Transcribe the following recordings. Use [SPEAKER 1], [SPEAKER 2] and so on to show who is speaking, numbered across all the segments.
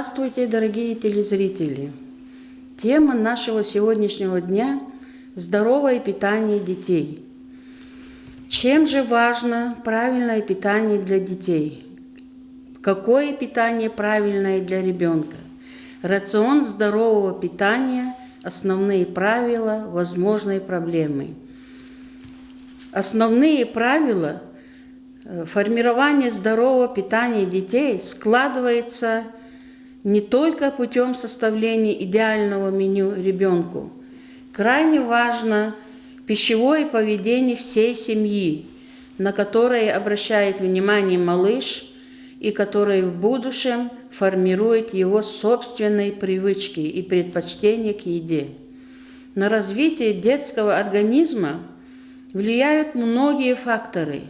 [SPEAKER 1] Здравствуйте, дорогие телезрители! Тема нашего сегодняшнего дня – здоровое питание детей. Чем же важно правильное питание для детей? Какое питание правильное для ребенка? Рацион здорового питания, основные правила, возможные проблемы. Основные правила формирования здорового питания детей складывается не только путем составления идеального меню ребенку. Крайне важно пищевое поведение всей семьи, на которое обращает внимание малыш и которое в будущем формирует его собственные привычки и предпочтения к еде. На развитие детского организма влияют многие факторы,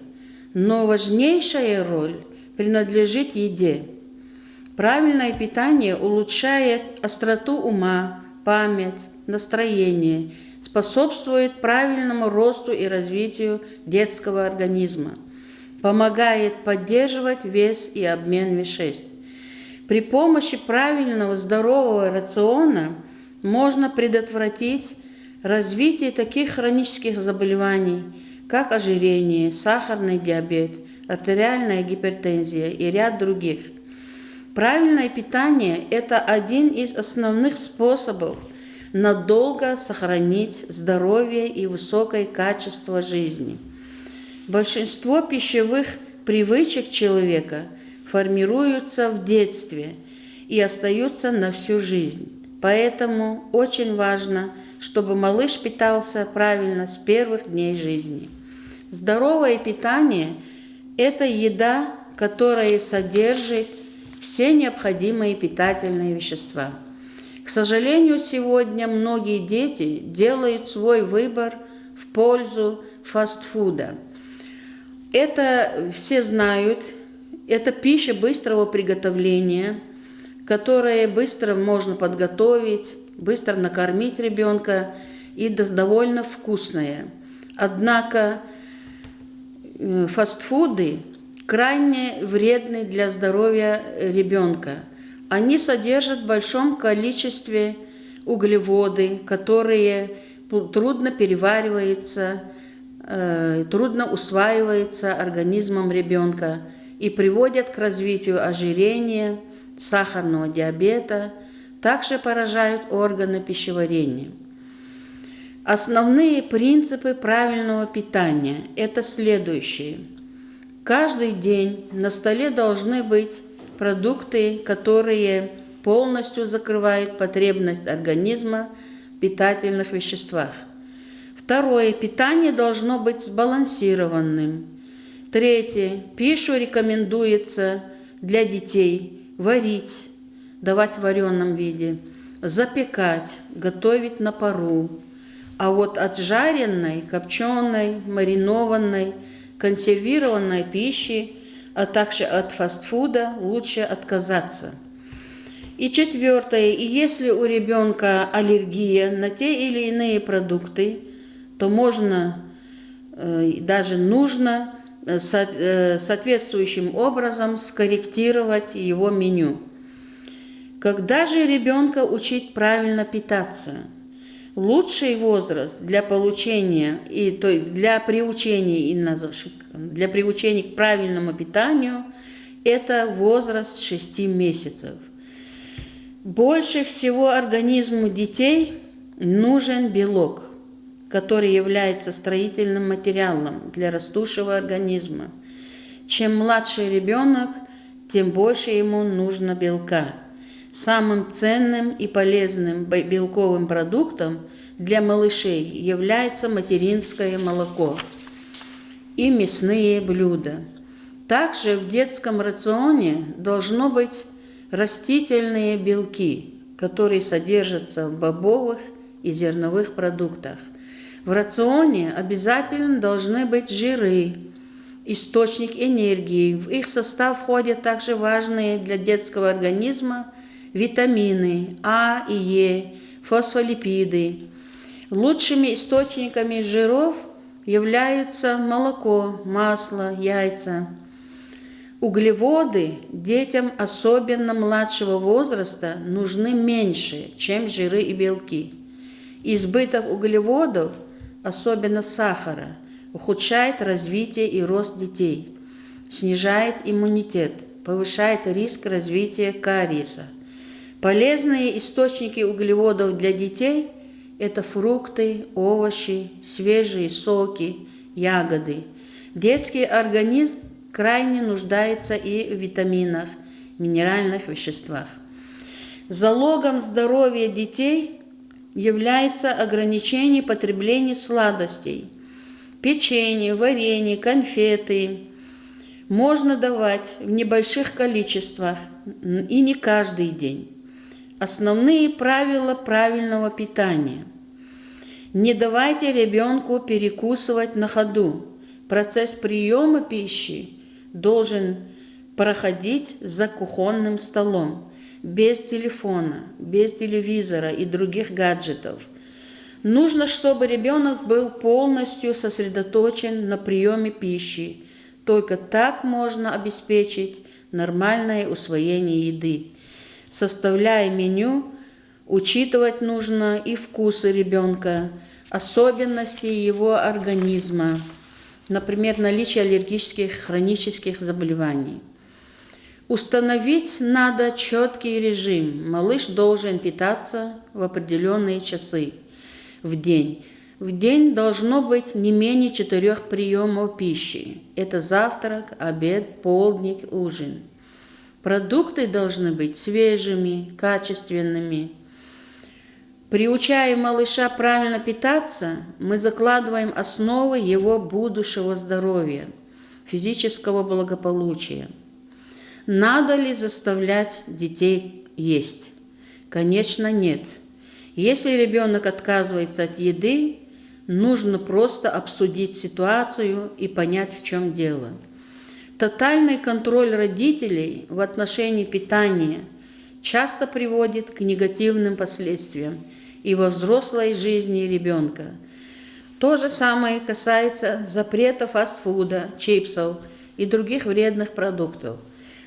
[SPEAKER 1] но важнейшая роль принадлежит еде. Правильное питание улучшает остроту ума, память, настроение, способствует правильному росту и развитию детского организма, помогает поддерживать вес и обмен веществ. При помощи правильного здорового рациона можно предотвратить развитие таких хронических заболеваний, как ожирение, сахарный диабет, артериальная гипертензия и ряд других. Правильное питание – это один из основных способов надолго сохранить здоровье и высокое качество жизни. Большинство пищевых привычек человека формируются в детстве и остаются на всю жизнь. Поэтому очень важно, чтобы малыш питался правильно с первых дней жизни. Здоровое питание – это еда, которая содержит все необходимые питательные вещества. К сожалению, сегодня многие дети делают свой выбор в пользу фастфуда. Это все знают, это пища быстрого приготовления, которую быстро можно подготовить, быстро накормить ребенка и довольно вкусная. Однако фастфуды крайне вредны для здоровья ребенка. Они содержат в большом количестве углеводы, которые трудно перевариваются, трудно усваиваются организмом ребенка и приводят к развитию ожирения, сахарного диабета, также поражают органы пищеварения. Основные принципы правильного питания – это следующие. Каждый день на столе должны быть продукты, которые полностью закрывают потребность организма в питательных веществах. Второе. Питание должно быть сбалансированным. Третье. Пищу рекомендуется для детей варить, давать в вареном виде, запекать, готовить на пару. А вот от жареной, копченой, маринованной, консервированной пищи, а также от фастфуда лучше отказаться. И четвертое. И если у ребенка аллергия на те или иные продукты, то можно, даже нужно соответствующим образом скорректировать его меню. Когда же ребенка учить правильно питаться? Лучший возраст для приучения к правильному питанию – это возраст 6 месяцев. Больше всего организму детей нужен белок, который является строительным материалом для растущего организма. Чем младший ребенок, тем больше ему нужно белка. Самым ценным и полезным белковым продуктом для малышей является материнское молоко и мясные блюда. Также в детском рационе должно быть растительные белки, которые содержатся в бобовых и зерновых продуктах. В рационе обязательно должны быть жиры, источник энергии. В их состав входят также важные для детского организма витамины А и Е, фосфолипиды. Лучшими источниками жиров являются молоко, масло, яйца. Углеводы детям, особенно младшего возраста, нужны меньше, чем жиры и белки. Избыток углеводов, особенно сахара, ухудшает развитие и рост детей, снижает иммунитет, повышает риск развития кариеса. Полезные источники углеводов для детей – это фрукты, овощи, свежие соки, ягоды. Детский организм крайне нуждается и в витаминах, минеральных веществах. Залогом здоровья детей является ограничение потребления сладостей. Печенье, варенье, конфеты можно давать в небольших количествах и не каждый день. Основные правила правильного питания. Не давайте ребенку перекусывать на ходу. Процесс приема пищи должен проходить за кухонным столом, без телефона, без телевизора и других гаджетов. Нужно, чтобы ребенок был полностью сосредоточен на приеме пищи. Только так можно обеспечить нормальное усвоение еды. Составляя меню, учитывать нужно и вкусы ребенка, особенности его организма, например, наличие аллергических хронических заболеваний. Установить надо четкий режим. Малыш должен питаться в определенные часы в день. В день должно быть не менее 4 приемов пищи. Это завтрак, обед, полдник, ужин. Продукты должны быть свежими, качественными. Приучая малыша правильно питаться, мы закладываем основы его будущего здоровья, физического благополучия. Надо ли заставлять детей есть? Конечно, нет. Если ребенок отказывается от еды, нужно просто обсудить ситуацию и понять, в чем дело. Тотальный контроль родителей в отношении питания часто приводит к негативным последствиям и во взрослой жизни ребенка. То же самое касается запрета фастфуда, чипсов и других вредных продуктов.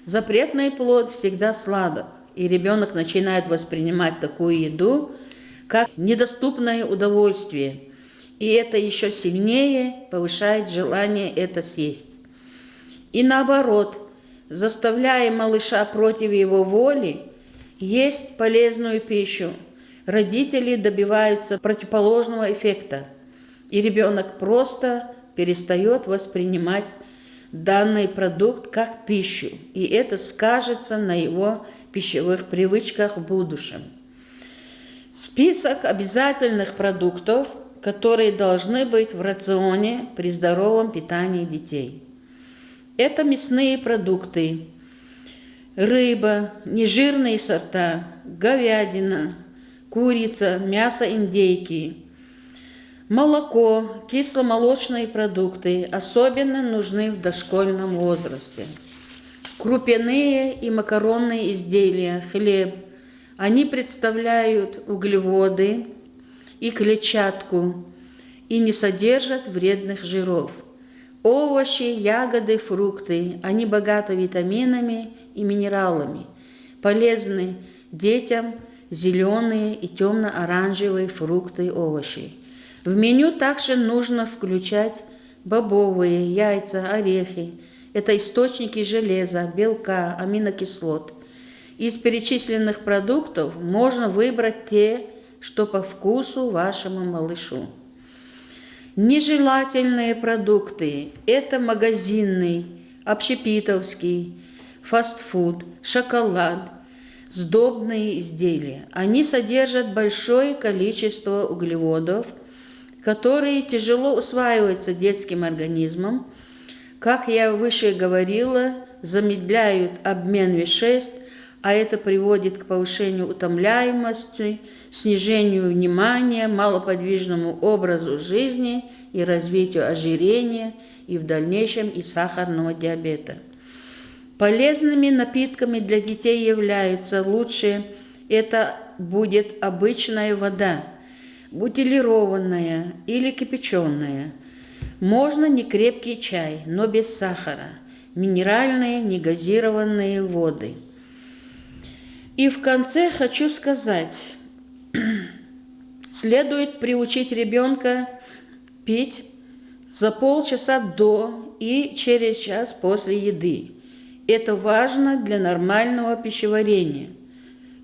[SPEAKER 1] Запретный плод всегда сладок, и ребенок начинает воспринимать такую еду как недоступное удовольствие, и это еще сильнее повышает желание это съесть. И наоборот, заставляя малыша против его воли есть полезную пищу, родители добиваются противоположного эффекта, и ребенок просто перестает воспринимать данный продукт как пищу, и это скажется на его пищевых привычках в будущем. Список обязательных продуктов, которые должны быть в рационе при здоровом питании детей. Это мясные продукты, рыба, нежирные сорта, говядина, курица, мясо индейки, молоко, кисломолочные продукты особенно нужны в дошкольном возрасте. Крупяные и макаронные изделия, хлеб, они представляют углеводы и клетчатку и не содержат вредных жиров. Овощи, ягоды, фрукты, они богаты витаминами и минералами, полезны детям зеленые и темно-оранжевые фрукты и овощи. В меню также нужно включать бобовые, яйца, орехи. Это источники железа, белка, аминокислот. Из перечисленных продуктов можно выбрать те, что по вкусу вашему малышу. Нежелательные продукты – это магазинный, общепитовский, фастфуд, шоколад, сдобные изделия. Они содержат большое количество углеводов, которые тяжело усваиваются детским организмом, как я выше говорила, замедляют обмен веществ, а это приводит к повышению утомляемости, снижению внимания, малоподвижному образу жизни и развитию ожирения и в дальнейшем и сахарного диабета. Полезными напитками для детей являются лучше, это будет обычная вода, бутилированная или кипяченая. Можно не крепкий чай, но без сахара. минеральные, негазированные воды. И в конце хочу сказать, следует приучить ребенка пить за полчаса до и через час после еды. Это важно для нормального пищеварения.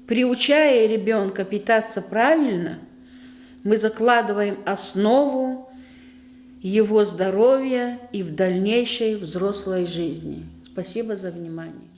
[SPEAKER 1] Приучая ребенка питаться правильно, мы закладываем основу его здоровья и в дальнейшей взрослой жизни. Спасибо за внимание.